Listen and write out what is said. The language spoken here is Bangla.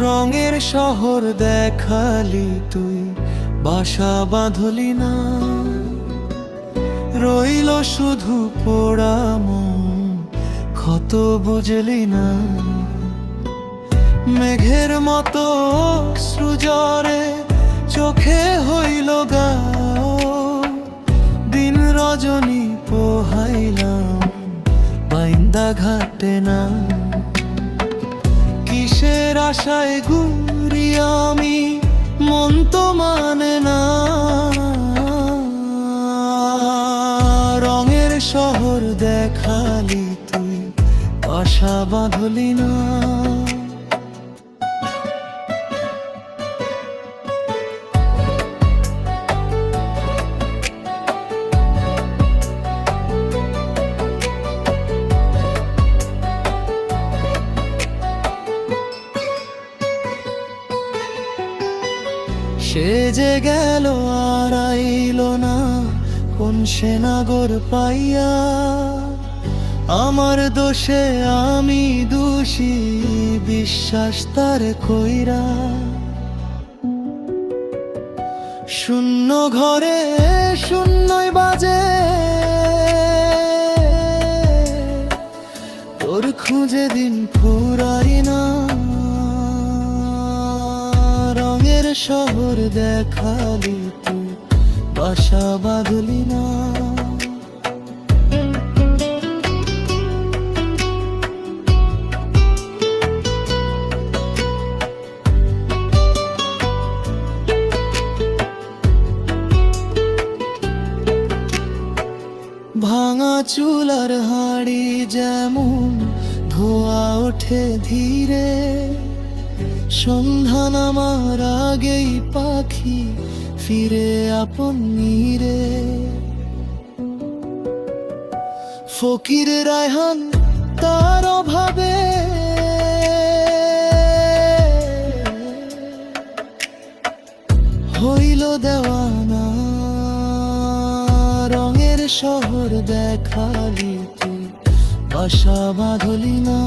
রঙের শহর দেখালি তুই, বাসা বাঁধলি না, রইল শুধু পোড়া মন, ক্ষত বুঝলি না। মেঘের মতো সৃজরে চোখে হইল গাও, দিন রজনী পোহাইলাম বাইন্দা ঘাটে না। কিসের আশায় ঘুরি আমি, মন তো মানে না। রঙের শহর দেখালি তুই, বাসা বাঁধলি না। সে যে গেল আর আইল না, কোন সে নাগর পাইয়া। আমার দোষে আমি দোষী, বিশ্বাস তার কইরা। শূন্য ঘরে শূন্যই বাজে, তোর খুঁজে দিন ফুরাই না। রঙের শহর দেখালি তুই, বাসা বাঁধলি না। ভাঙা চুলার হাঁড়ি যেমন ধোয়া ওঠে ধীরে, সন্ধ্যা নামার আগেই পাখি ফিরে আপন নীরে। ফকির রায়হান তার অভাবে হইল দেওয়ানা। রঙের শহর দেখালি তুই, বাসা বাঁধলি না।